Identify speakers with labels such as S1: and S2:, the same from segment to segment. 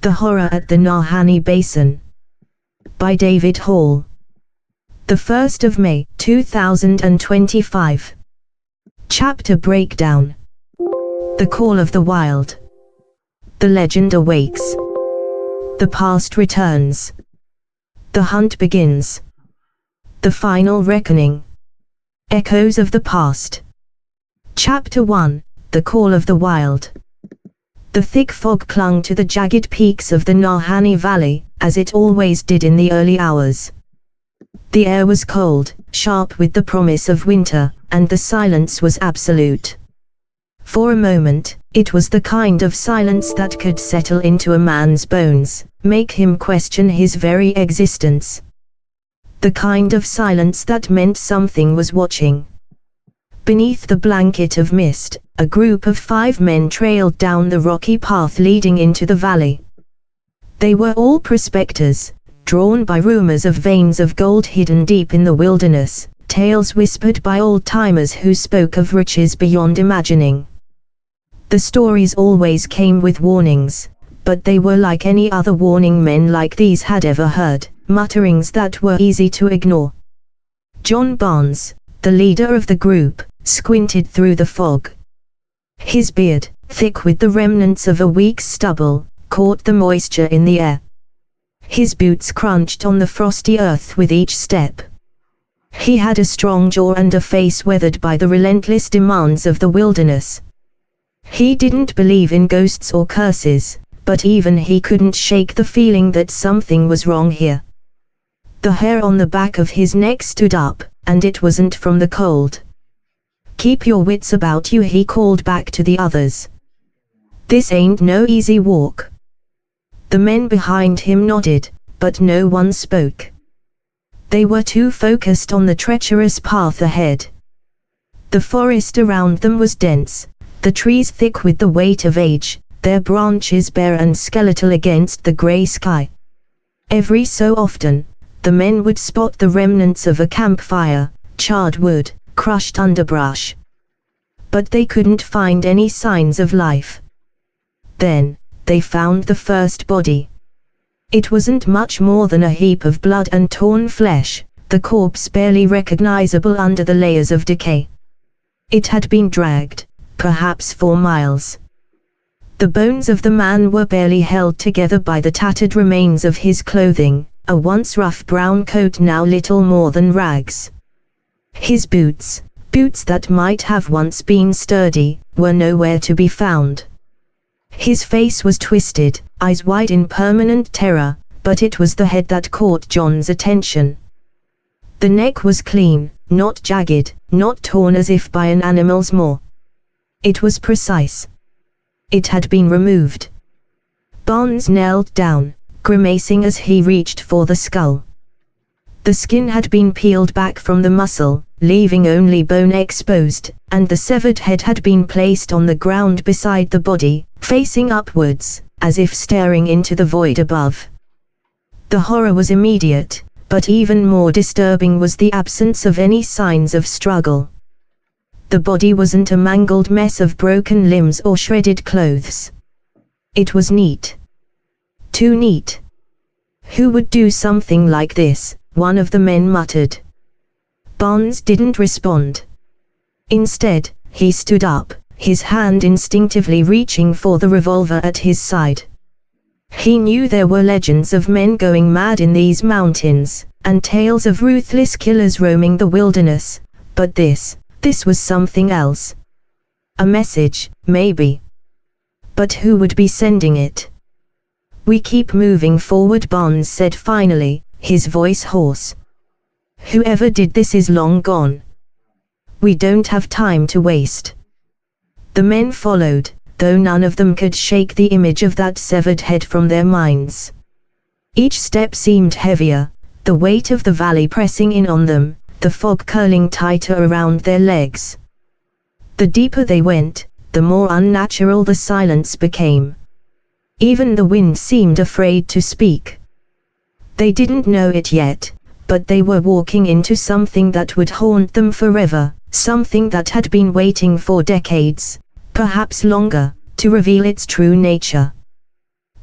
S1: The Horror at the Nahanni Basin. By David Hall. The 1st of May, 2025. Chapter Breakdown. The Call of the Wild. The legend awakes. The past returns. The hunt begins. The final reckoning. Echoes of the past. Chapter 1. The Call of the Wild. The thick fog clung to the jagged peaks of the Nahanni Valley, as it always did in the early hours. The air was cold, sharp with the promise of winter, and the silence was absolute. For a moment, it was the kind of silence that could settle into a man's bones, make him question his very existence. The kind of silence that meant something was watching. Beneath the blanket of mist, a group of 5 men trailed down the rocky path leading into the valley. They were all prospectors, drawn by rumors of veins of gold hidden deep in the wilderness, tales whispered by old-timers who spoke of riches beyond imagining. The stories always came with warnings, but they were like any other warning men like these had ever heard, mutterings that were easy to ignore. John Barnes, the leader of the group, squinted through the fog. His beard, thick with the remnants of a week's stubble, caught the moisture in the air. His boots crunched on the frosty earth with each step. He had a strong jaw and a face weathered by the relentless demands of the wilderness. He didn't believe in ghosts or curses, but even he couldn't shake the feeling that something was wrong here. The hair on the back of his neck stood up, and it wasn't from the cold. "Keep your wits about you," he called back to the others. "This ain't no easy walk." The men behind him nodded, but no one spoke. They were too focused on the treacherous path ahead. The forest around them was dense, the trees thick with the weight of age, their branches bare and skeletal against the grey sky. Every so often, the men would spot the remnants of a campfire, charred wood, crushed underbrush. But they couldn't find any signs of life. Then, they found the first body. It wasn't much more than a heap of blood and torn flesh, the corpse barely recognizable under the layers of decay. It had been dragged, perhaps 4 miles. The bones of the man were barely held together by the tattered remains of his clothing, a once rough brown coat now little more than rags. His boots that might have once been sturdy, were nowhere to be found. His face was twisted, eyes wide in permanent terror, but it was the head that caught John's attention. The neck was clean, not jagged, not torn as if by an animal's maw. It was precise. It had been removed. Barnes knelt down, grimacing as he reached for the skull. The skin had been peeled back from the muscle, leaving only bone exposed, and the severed head had been placed on the ground beside the body, facing upwards, as if staring into the void above. The horror was immediate, but even more disturbing was the absence of any signs of struggle. The body wasn't a mangled mess of broken limbs or shredded clothes. It was neat. Too neat. "Who would do something like this?" one of the men muttered. Barnes didn't respond. Instead, he stood up, his hand instinctively reaching for the revolver at his side. He knew there were legends of men going mad in these mountains, and tales of ruthless killers roaming the wilderness, but this was something else. A message, maybe. But who would be sending it? "We keep moving forward," Barnes said finally, his voice hoarse. "Whoever did this is long gone. We don't have time to waste." The men followed, though none of them could shake the image of that severed head from their minds. Each step seemed heavier, the weight of the valley pressing in on them, the fog curling tighter around their legs. The deeper they went, the more unnatural the silence became. Even the wind seemed afraid to speak. They didn't know it yet, but they were walking into something that would haunt them forever, something that had been waiting for decades, perhaps longer, to reveal its true nature.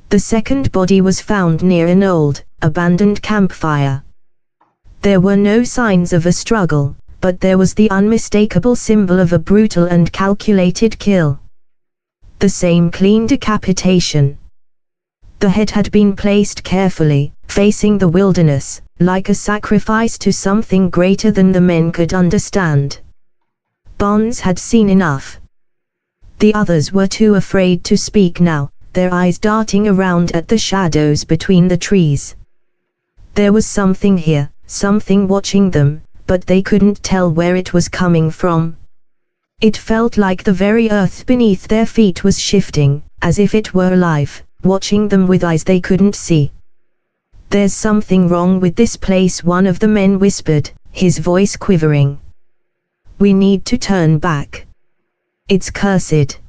S1: The second body was found near an old, abandoned campfire. There were no signs of a struggle, but there was the unmistakable symbol of a brutal and calculated kill. The same clean decapitation. The head had been placed carefully, facing the wilderness, like a sacrifice to something greater than the men could understand. Barnes had seen enough. The others were too afraid to speak now, their eyes darting around at the shadows between the trees. There was something here, something watching them, but they couldn't tell where it was coming from. It felt like the very earth beneath their feet was shifting, as if it were alive, watching them with eyes they couldn't see. "There's something wrong with this place," one of the men whispered, his voice quivering. "We need to turn back. It's cursed."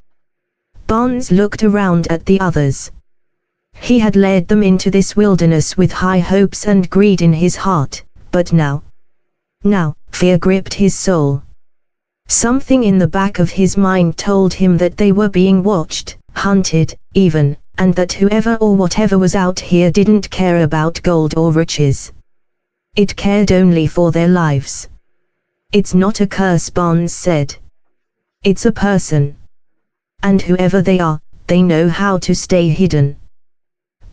S1: Barnes looked around at the others. He had led them into this wilderness with high hopes and greed in his heart, but now, fear gripped his soul. Something in the back of his mind told him that they were being watched, hunted, even, and that whoever or whatever was out here didn't care about gold or riches. It cared only for their lives. "It's not a curse," Barnes said. "It's a person. And whoever they are, they know how to stay hidden.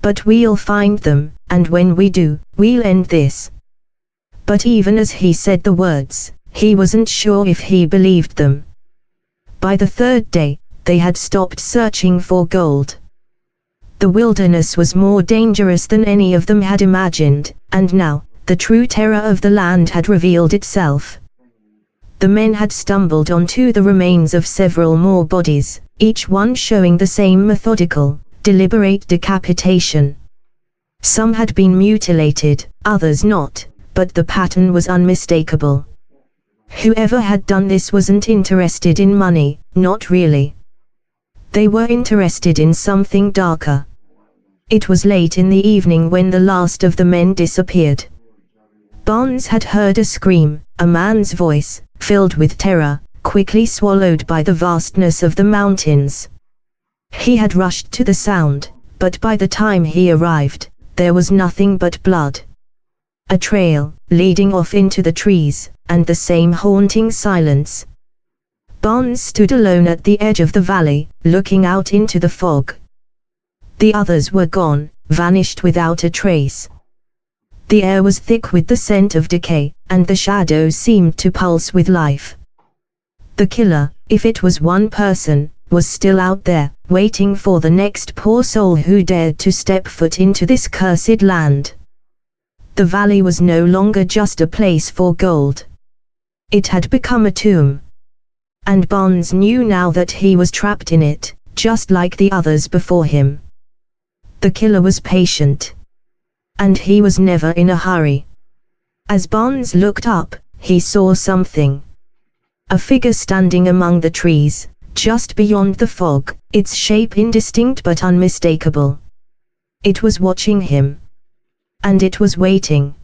S1: But we'll find them, and when we do, we'll end this." But even as he said the words, he wasn't sure if he believed them. By the third day, they had stopped searching for gold. The wilderness was more dangerous than any of them had imagined, and now, the true terror of the land had revealed itself. The men had stumbled onto the remains of several more bodies, each one showing the same methodical, deliberate decapitation. Some had been mutilated, others not, but the pattern was unmistakable. Whoever had done this wasn't interested in money, not really. They were interested in something darker. It was late in the evening when the last of the men disappeared. Barnes had heard a scream, a man's voice, filled with terror, quickly swallowed by the vastness of the mountains. He had rushed to the sound, but by the time he arrived, there was nothing but blood. A trail, leading off into the trees, and the same haunting silence. Barnes stood alone at the edge of the valley, looking out into the fog. The others were gone, vanished without a trace. The air was thick with the scent of decay, and the shadows seemed to pulse with life. The killer, if it was one person, was still out there, waiting for the next poor soul who dared to step foot into this cursed land. The valley was no longer just a place for gold. It had become a tomb. And Barnes knew now that he was trapped in it, just like the others before him. The killer was patient. And he was never in a hurry. As Barnes looked up, he saw something. A figure standing among the trees, just beyond the fog, its shape indistinct but unmistakable. It was watching him. And it was waiting.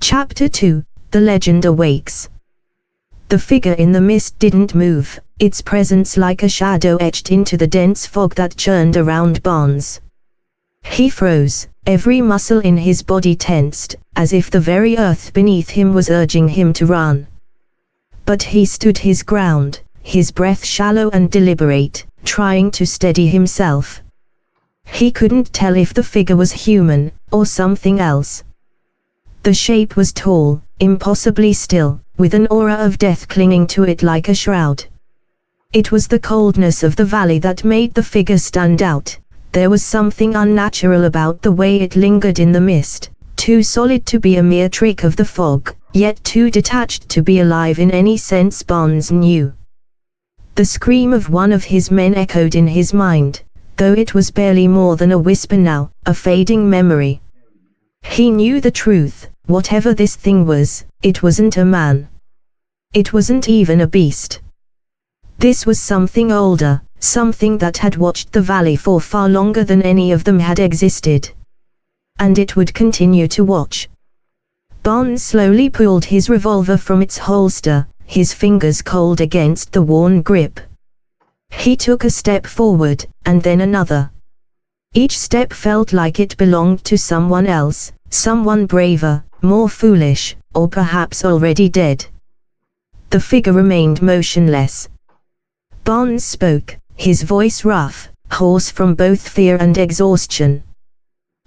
S1: Chapter 2, The Legend Awakes. The figure in the mist didn't move, its presence like a shadow etched into the dense fog that churned around Barnes. He froze, every muscle in his body tensed, as if the very earth beneath him was urging him to run. But he stood his ground, his breath shallow and deliberate, trying to steady himself. He couldn't tell if the figure was human, or something else. The shape was tall, impossibly still, with an aura of death clinging to it like a shroud. It was the coldness of the valley that made the figure stand out. There was something unnatural about the way it lingered in the mist, too solid to be a mere trick of the fog, yet too detached to be alive in any sense Barnes knew. The scream of one of his men echoed in his mind, though it was barely more than a whisper now, a fading memory. He knew the truth, whatever this thing was, it wasn't a man. It wasn't even a beast. This was something older, something that had watched the valley for far longer than any of them had existed. And it would continue to watch. Barnes slowly pulled his revolver from its holster, his fingers cold against the worn grip. He took a step forward, and then another. Each step felt like it belonged to someone else, someone braver, more foolish, or perhaps already dead. The figure remained motionless. Barnes spoke, his voice rough, hoarse from both fear and exhaustion.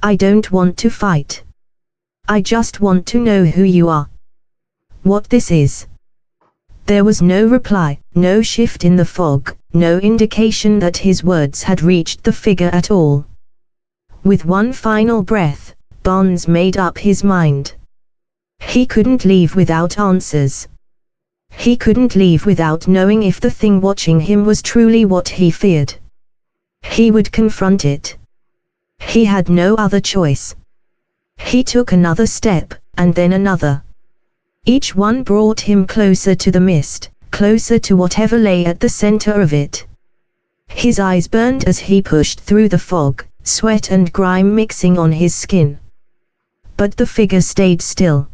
S1: "I don't want to fight. I just want to know who you are. What this is." There was no reply, no shift in the fog, no indication that his words had reached the figure at all. With one final breath, Barnes made up his mind. He couldn't leave without answers. He couldn't leave without knowing if the thing watching him was truly what he feared. He would confront it. He had no other choice. He took another step, and then another. Each one brought him closer to the mist, closer to whatever lay at the center of it. His eyes burned as he pushed through the fog, sweat and grime mixing on his skin. But the figure stayed still.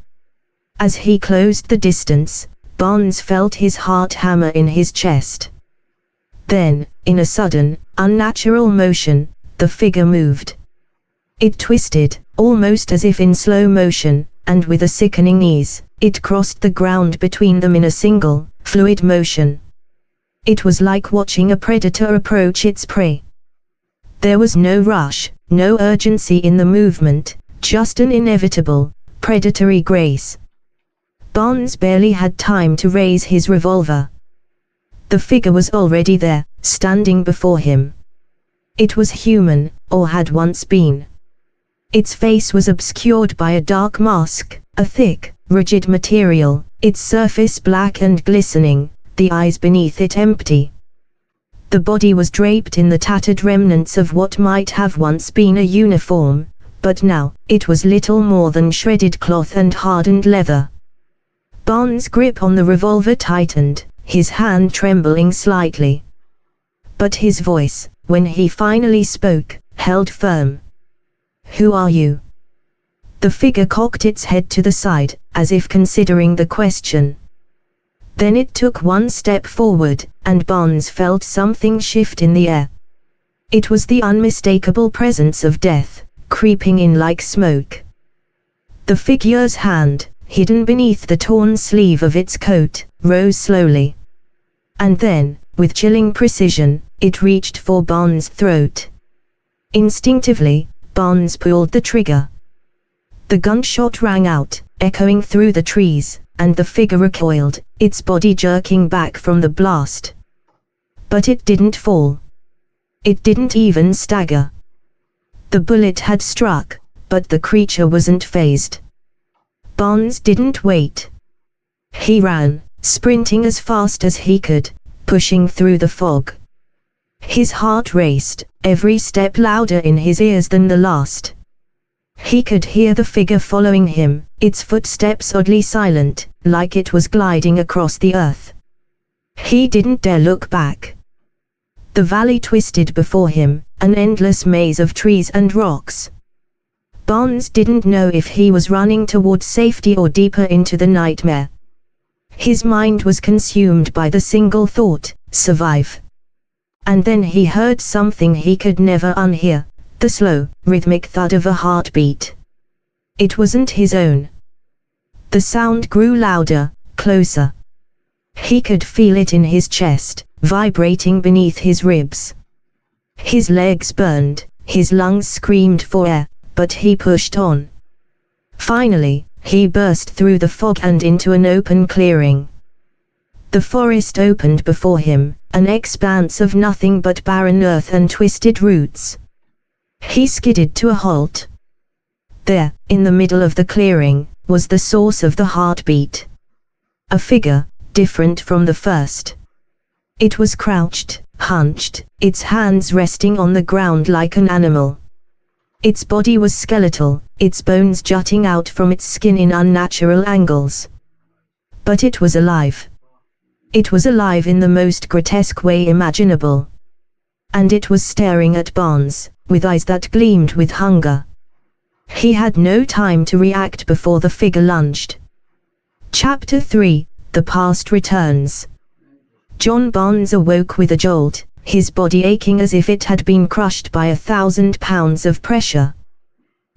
S1: As he closed the distance, Barnes felt his heart hammer in his chest. Then, in a sudden, unnatural motion, the figure moved. It twisted, almost as if in slow motion, and with a sickening ease, it crossed the ground between them in a single, fluid motion. It was like watching a predator approach its prey. There was no rush, no urgency in the movement, just an inevitable, predatory grace. Barnes barely had time to raise his revolver. The figure was already there, standing before him. It was human, or had once been. Its face was obscured by a dark mask, a thick, rigid material, its surface black and glistening, the eyes beneath it empty. The body was draped in the tattered remnants of what might have once been a uniform, but now, it was little more than shredded cloth and hardened leather. Barnes' grip on the revolver tightened, his hand trembling slightly. But his voice, when he finally spoke, held firm. "Who are you?" The figure cocked its head to the side, as if considering the question. Then it took one step forward, and Barnes felt something shift in the air. It was the unmistakable presence of death, creeping in like smoke. The figure's hand, hidden beneath the torn sleeve of its coat, rose slowly. And then, with chilling precision, it reached for Barnes' throat. Instinctively, Barnes pulled the trigger. The gunshot rang out, echoing through the trees, and the figure recoiled, its body jerking back from the blast. But it didn't fall. It didn't even stagger. The bullet had struck, but the creature wasn't fazed. Barnes didn't wait. He ran, sprinting as fast as he could, pushing through the fog. His heart raced, every step louder in his ears than the last. He could hear the figure following him, its footsteps oddly silent, like it was gliding across the earth. He didn't dare look back. The valley twisted before him, an endless maze of trees and rocks. Barnes didn't know if he was running toward safety or deeper into the nightmare. His mind was consumed by the single thought, survive. And then he heard something he could never unhear, the slow, rhythmic thud of a heartbeat. It wasn't his own. The sound grew louder, closer. He could feel it in his chest, vibrating beneath his ribs. His legs burned, his lungs screamed for air, but he pushed on. Finally, he burst through the fog and into an open clearing. The forest opened before him, an expanse of nothing but barren earth and twisted roots. He skidded to a halt. There, in the middle of the clearing, was the source of the heartbeat. A figure, different from the first. It was crouched, hunched, its hands resting on the ground like an animal. Its body was skeletal, its bones jutting out from its skin in unnatural angles. But it was alive. It was alive in the most grotesque way imaginable. And it was staring at Barnes, with eyes that gleamed with hunger. He had no time to react before the figure lunged. Chapter 3, The Past Returns. John Barnes awoke with a jolt, his body aching as if it had been crushed by 1,000 pounds of pressure.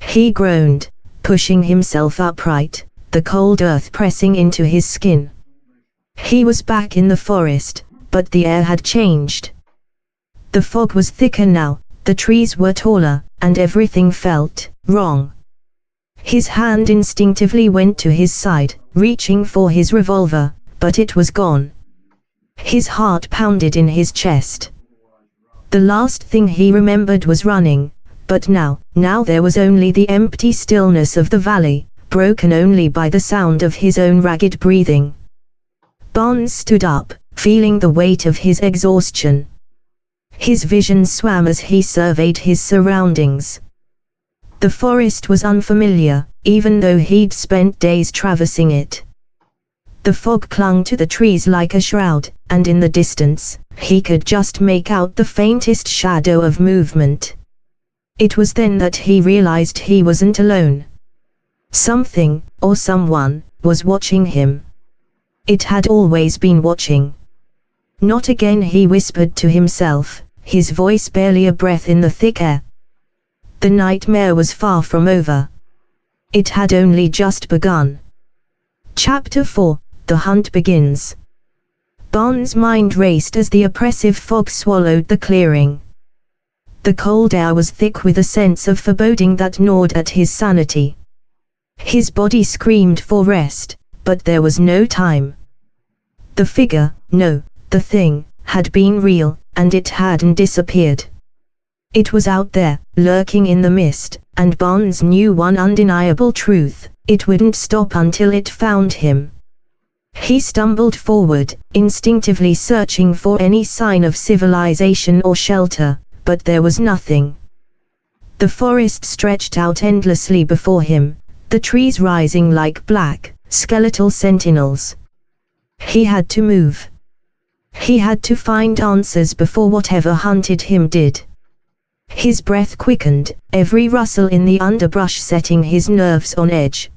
S1: He groaned, pushing himself upright, the cold earth pressing into his skin. He was back in the forest, but the air had changed. The fog was thicker now, the trees were taller, and everything felt wrong. His hand instinctively went to his side, reaching for his revolver, but it was gone. His heart pounded in his chest. The last thing he remembered was running, but now there was only the empty stillness of the valley, broken only by the sound of his own ragged breathing. Barnes stood up, feeling the weight of his exhaustion. His vision swam as he surveyed his surroundings. The forest was unfamiliar, even though he'd spent days traversing it. The fog clung to the trees like a shroud, and in the distance, he could just make out the faintest shadow of movement. It was then that he realized he wasn't alone. Something, or someone, was watching him. It had always been watching. Not again, he whispered to himself, his voice barely a breath in the thick air. The nightmare was far from over. It had only just begun. Chapter 4, The Hunt Begins. Barnes' mind raced as the oppressive fog swallowed the clearing. The cold air was thick with a sense of foreboding that gnawed at his sanity. His body screamed for rest, but there was no time. The figure, no, the thing, had been real, and it hadn't disappeared. It was out there, lurking in the mist, and Barnes knew one undeniable truth: it wouldn't stop until it found him. He stumbled forward, instinctively searching for any sign of civilization or shelter, but there was nothing. The forest stretched out endlessly before him, the trees rising like black, skeletal sentinels. He had to move. He had to find answers before whatever hunted him did. His breath quickened, every rustle in the underbrush setting his nerves on edge.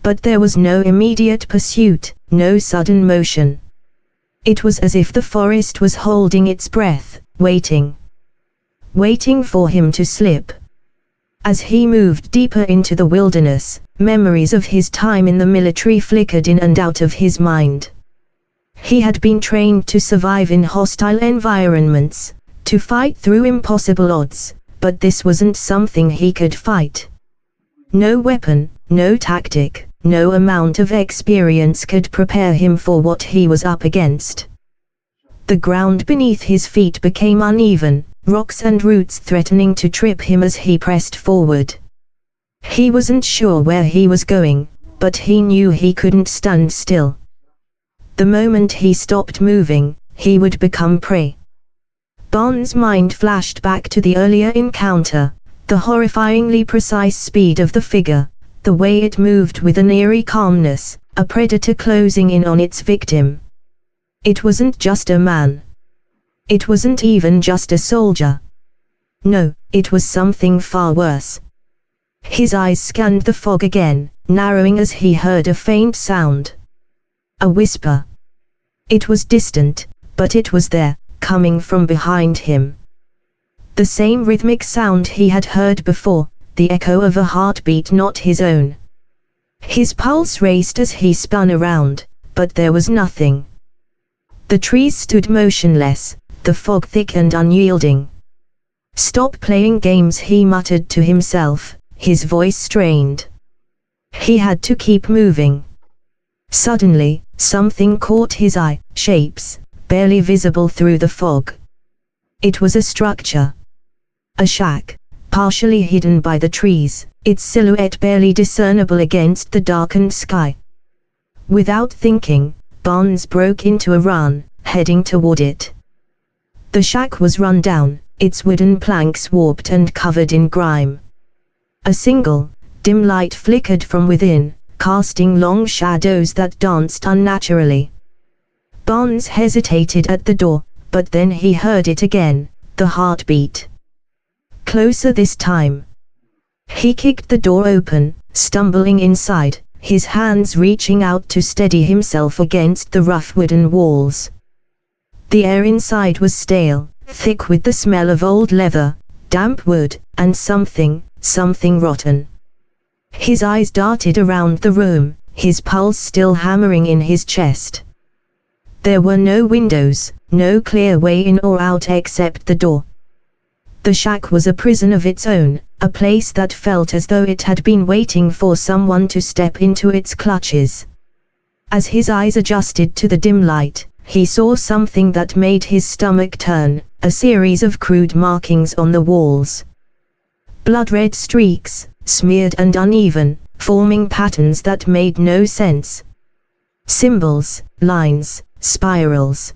S1: But there was no immediate pursuit, no sudden motion. It was as if the forest was holding its breath, waiting for him to slip. As he moved deeper into the wilderness, memories of his time in the military flickered in and out of his mind. He had been trained to survive in hostile environments, to fight through impossible odds, but this wasn't something he could fight. No weapon, no tactic, no amount of experience could prepare him for what he was up against. The ground beneath his feet became uneven, rocks and roots threatening to trip him as he pressed forward. He wasn't sure where he was going, but he knew he couldn't stand still. The moment he stopped moving, he would become prey. Barnes' mind flashed back to the earlier encounter, the horrifyingly precise speed of the figure, the way it moved with an eerie calmness, a predator closing in on its victim. It wasn't just a man. It wasn't even just a soldier. No, it was something far worse. His eyes scanned the fog again, narrowing as he heard a faint sound. A whisper. It was distant, but it was there, coming from behind him. The same rhythmic sound he had heard before, the echo of a heartbeat not his own. His pulse raced as he spun around, but there was nothing. The trees stood motionless, the fog thick and unyielding. "Stop playing games," he muttered to himself, his voice strained. He had to keep moving. Suddenly, something caught his eye, shapes, barely visible through the fog. It was a structure. A shack, partially hidden by the trees, its silhouette barely discernible against the darkened sky. Without thinking, Barnes broke into a run, heading toward it. The shack was run down, its wooden planks warped and covered in grime. A single, dim light flickered from within, casting long shadows that danced unnaturally. Barnes hesitated at the door, but then he heard it again, the heartbeat. Closer this time. He kicked the door open, stumbling inside, his hands reaching out to steady himself against the rough wooden walls. The air inside was stale, thick with the smell of old leather, damp wood, and something rotten. His eyes darted around the room, his pulse still hammering in his chest. There were no windows, no clear way in or out except the door. The shack was a prison of its own, a place that felt as though it had been waiting for someone to step into its clutches. As his eyes adjusted to the dim light, he saw something that made his stomach turn, a series of crude markings on the walls. Blood-red streaks, smeared and uneven, forming patterns that made no sense. Symbols, lines, spirals.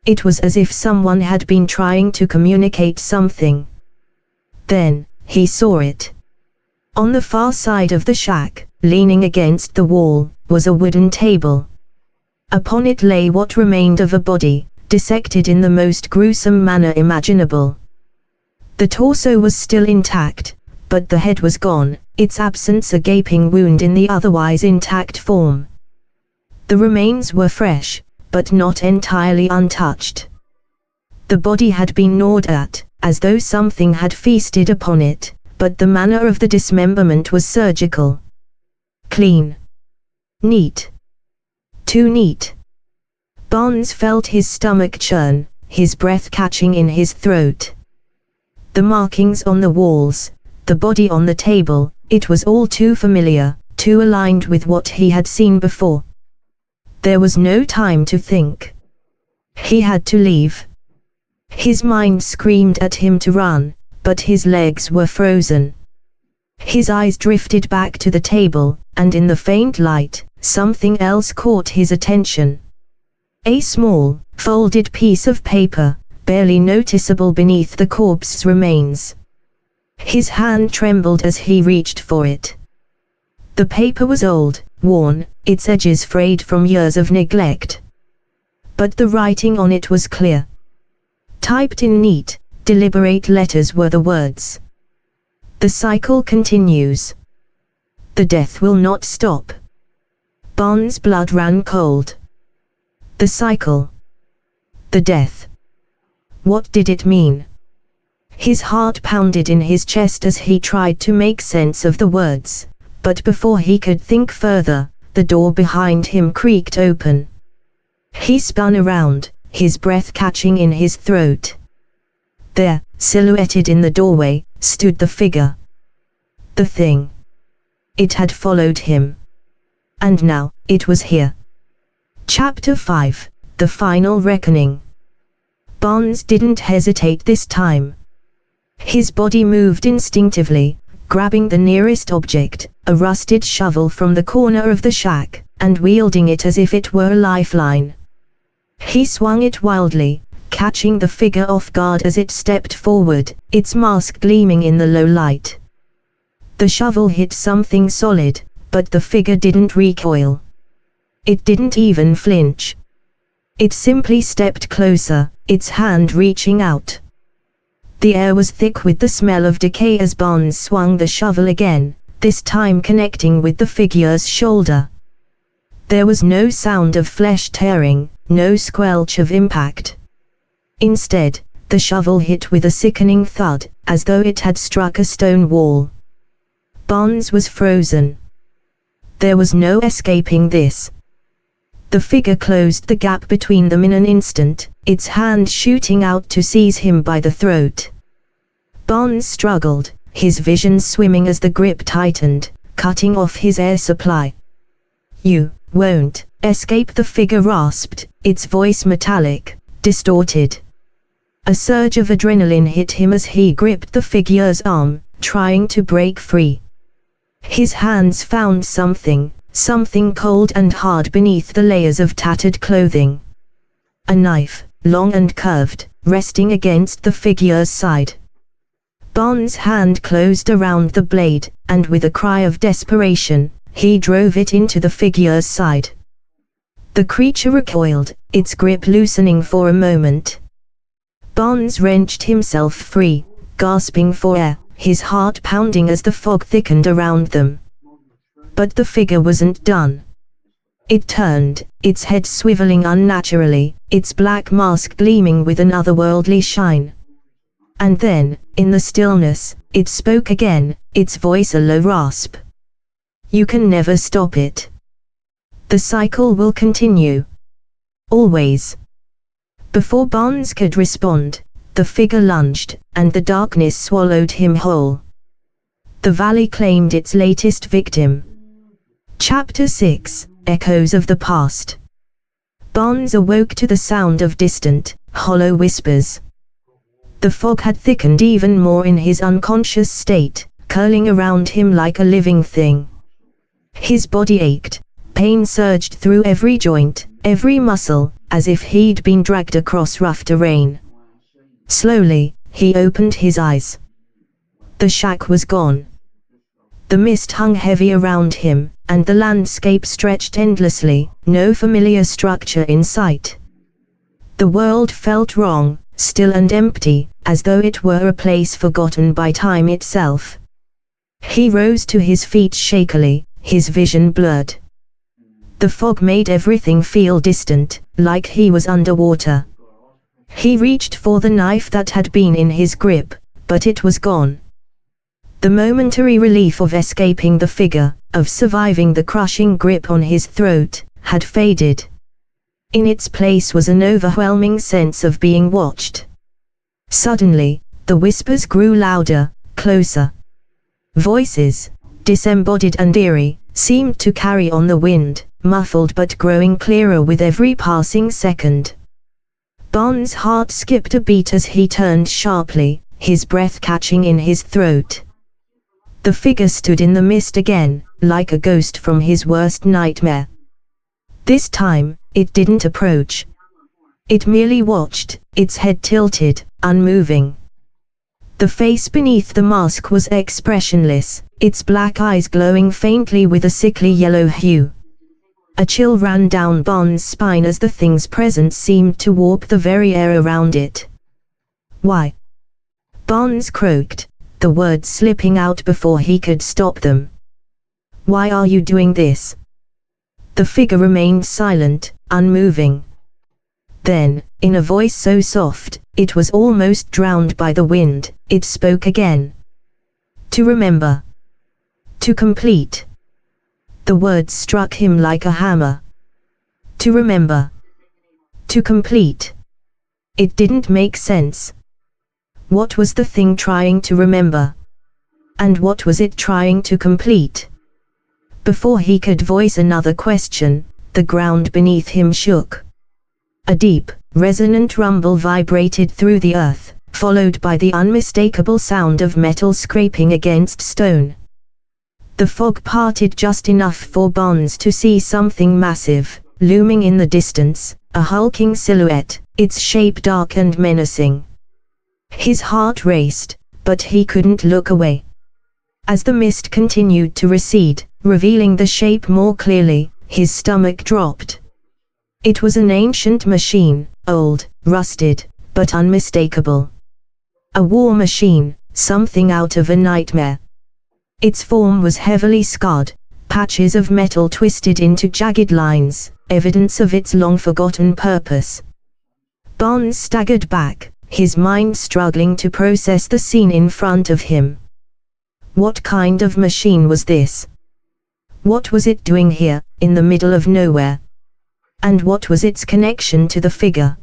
S1: It was as if someone had been trying to communicate something. Then, he saw it. On the far side of the shack, leaning against the wall, was a wooden table. Upon it lay what remained of a body, dissected in the most gruesome manner imaginable. The torso was still intact, but the head was gone, its absence a gaping wound in the otherwise intact form. The remains were fresh, but not entirely untouched. The body had been gnawed at, as though something had feasted upon it, but the manner of the dismemberment was surgical. Clean. Neat. Too neat. Barnes felt his stomach churn, his breath catching in his throat. The markings on the walls, the body on the table, it was all too familiar, too aligned with what he had seen before. There was no time to think. He had to leave. His mind screamed at him to run, but his legs were frozen. His eyes drifted back to the table, and in the faint light, something else caught his attention. A small, folded piece of paper, barely noticeable beneath the corpse's remains. His hand trembled as he reached for it. The paper was old, worn, its edges frayed from years of neglect. But the writing on it was clear. Typed in neat, deliberate letters were the words. The cycle continues. The death will not stop. Barnes' blood ran cold. The cycle. The death. What did it mean? His heart pounded in his chest as he tried to make sense of the words, but before he could think further, the door behind him creaked open. He spun around, his breath catching in his throat. There, silhouetted in the doorway, stood the figure. The thing. It had followed him. And now, it was here. Chapter 5, The Final Reckoning. Barnes didn't hesitate this time. His body moved instinctively, grabbing the nearest object, a rusted shovel from the corner of the shack, and wielding it as if it were a lifeline. He swung it wildly, catching the figure off guard as it stepped forward, its mask gleaming in the low light. The shovel hit something solid, but the figure didn't recoil. It didn't even flinch. It simply stepped closer, its hand reaching out. The air was thick with the smell of decay as Barnes swung the shovel again, this time connecting with the figure's shoulder. There was no sound of flesh tearing, no squelch of impact. Instead, the shovel hit with a sickening thud, as though it had struck a stone wall. Barnes was frozen. There was no escaping this. The figure closed the gap between them in an instant, its hand shooting out to seize him by the throat. Barnes struggled, his vision swimming as the grip tightened, cutting off his air supply. "You won't escape," the figure rasped, its voice metallic, distorted. A surge of adrenaline hit him as he gripped the figure's arm, trying to break free. His hands found something cold and hard beneath the layers of tattered clothing. A knife, long and curved, resting against the figure's side. Barnes' hand closed around the blade, and with a cry of desperation, he drove it into the figure's side. The creature recoiled, its grip loosening for a moment. Barnes wrenched himself free, gasping for air, his heart pounding as the fog thickened around them. But the figure wasn't done. It turned, its head swiveling unnaturally, its black mask gleaming with an otherworldly shine. And then, in the stillness, it spoke again, its voice a low rasp. You can never stop it. The cycle will continue. Always. Before Barnes could respond, the figure lunged, and the darkness swallowed him whole. The valley claimed its latest victim. Chapter 6, Echoes of the Past. Barnes awoke to the sound of distant, hollow whispers. The fog had thickened even more in his unconscious state, curling around him like a living thing. His body ached, pain surged through every joint, every muscle, as if he'd been dragged across rough terrain. Slowly, he opened his eyes. The shack was gone. The mist hung heavy around him, and the landscape stretched endlessly, no familiar structure in sight. The world felt wrong, still and empty, as though it were a place forgotten by time itself. He rose to his feet shakily, his vision blurred. The fog made everything feel distant, like he was underwater. He reached for the knife that had been in his grip, but it was gone. The momentary relief of escaping the figure, of surviving the crushing grip on his throat, had faded. In its place was an overwhelming sense of being watched. Suddenly, the whispers grew louder, closer. Voices, disembodied and eerie, seemed to carry on the wind, muffled but growing clearer with every passing second. Barnes' heart skipped a beat as he turned sharply, his breath catching in his throat. The figure stood in the mist again, like a ghost from his worst nightmare. This time, it didn't approach. It merely watched, its head tilted, unmoving. The face beneath the mask was expressionless, its black eyes glowing faintly with a sickly yellow hue. A chill ran down Barnes' spine as the thing's presence seemed to warp the very air around it. Why? Barnes croaked, the words slipping out before he could stop them. Why are you doing this? The figure remained silent, unmoving. Then, in a voice so soft, it was almost drowned by the wind, it spoke again. To remember. To complete. The words struck him like a hammer. To remember. To complete. It didn't make sense. What was the thing trying to remember? And what was it trying to complete? Before he could voice another question, the ground beneath him shook. A deep, resonant rumble vibrated through the earth, followed by the unmistakable sound of metal scraping against stone. The fog parted just enough for Barnes to see something massive, looming in the distance, a hulking silhouette, its shape dark and menacing. His heart raced, but he couldn't look away. As the mist continued to recede, revealing the shape more clearly, his stomach dropped. It was an ancient machine, old, rusted, but unmistakable. A war machine, something out of a nightmare. Its form was heavily scarred, patches of metal twisted into jagged lines, evidence of its long-forgotten purpose. Barnes staggered back, his mind struggling to process the scene in front of him. What kind of machine was this? What was it doing here, in the middle of nowhere? And what was its connection to the figure?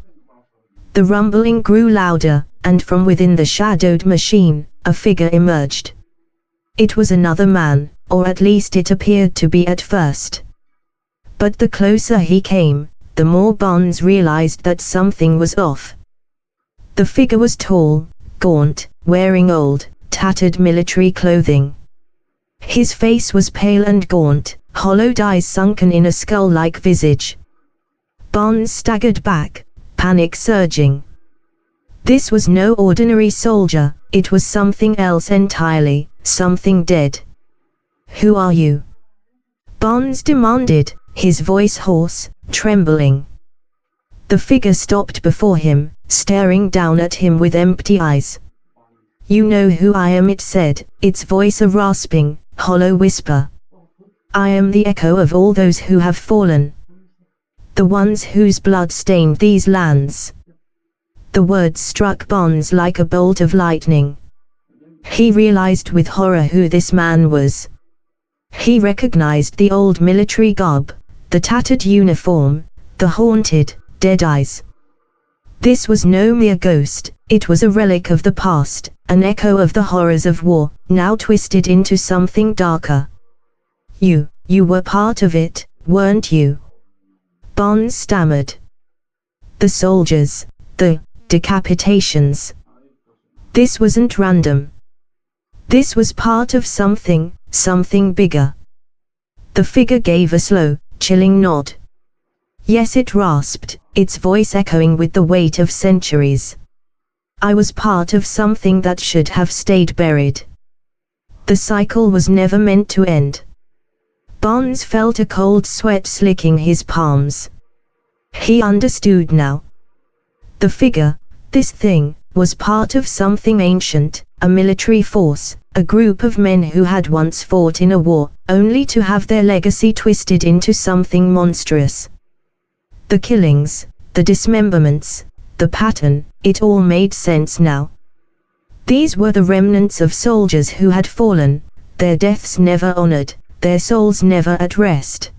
S1: The rumbling grew louder, and from within the shadowed machine, a figure emerged. It was another man, or at least it appeared to be at first. But the closer he came, the more Barnes realized that something was off. The figure was tall, gaunt, wearing old, tattered military clothing. His face was pale and gaunt, hollowed eyes sunken in a skull-like visage. Barnes staggered back, panic surging. This was no ordinary soldier, it was something else entirely, something dead. Who are you? Barnes demanded, his voice hoarse, trembling. The figure stopped before him, staring down at him with empty eyes. You know who I am, it said, its voice a rasping, hollow whisper. I am the echo of all those who have fallen. The ones whose blood stained these lands. The words struck Bonds like a bolt of lightning. He realized with horror who this man was. He recognized the old military garb, the tattered uniform, the haunted, dead eyes. This was no mere ghost, it was a relic of the past, an echo of the horrors of war, now twisted into something darker. You were part of it, weren't you? Bonds stammered. The soldiers, the decapitations. This wasn't random. This was part of something bigger. The figure gave a slow, chilling nod. Yes, it rasped, its voice echoing with the weight of centuries. I was part of something that should have stayed buried. The cycle was never meant to end. Bonds felt a cold sweat slicking his palms. He understood now. The figure, this thing, was part of something ancient, a military force, a group of men who had once fought in a war, only to have their legacy twisted into something monstrous. The killings, the dismemberments, the pattern, it all made sense now. These were the remnants of soldiers who had fallen, their deaths never honored, their souls never at rest.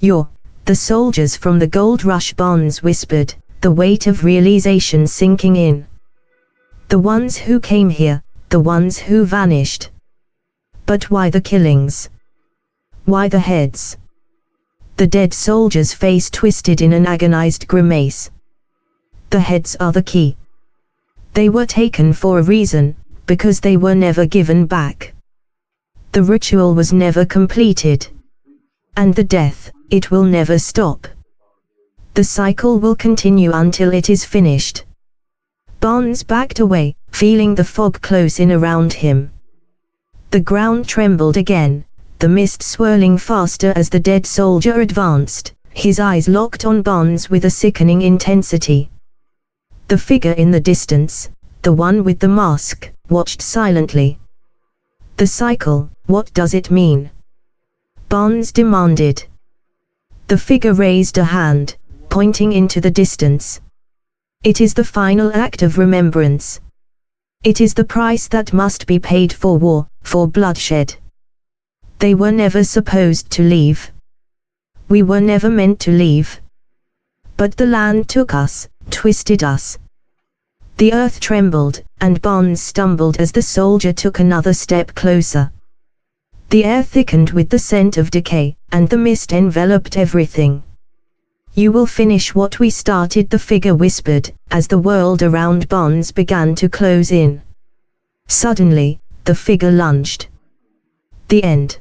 S1: You're the soldiers from the gold rush, Bonds whispered, the weight of realization sinking in. The ones who came here, the ones who vanished. But why the killings? Why the heads? The dead soldier's face twisted in an agonized grimace. The heads are the key. They were taken for a reason, because they were never given back. The ritual was never completed. And the death, it will never stop. The cycle will continue until it is finished. Bonds backed away, feeling the fog close in around him. The ground trembled again, the mist swirling faster as the dead soldier advanced, his eyes locked on Bonds with a sickening intensity. The figure in the distance, the one with the mask, watched silently. The cycle, what does it mean? Bonds demanded. The figure raised a hand, pointing into the distance. It is the final act of remembrance. It is the price that must be paid for war, for bloodshed. They were never supposed to leave. We were never meant to leave. But the land took us, twisted us. The earth trembled, and Bonds stumbled as the soldier took another step closer. The air thickened with the scent of decay, and the mist enveloped everything. You will finish what we started, the figure whispered, as the world around Bonds began to close in. Suddenly, the figure lunged. The end.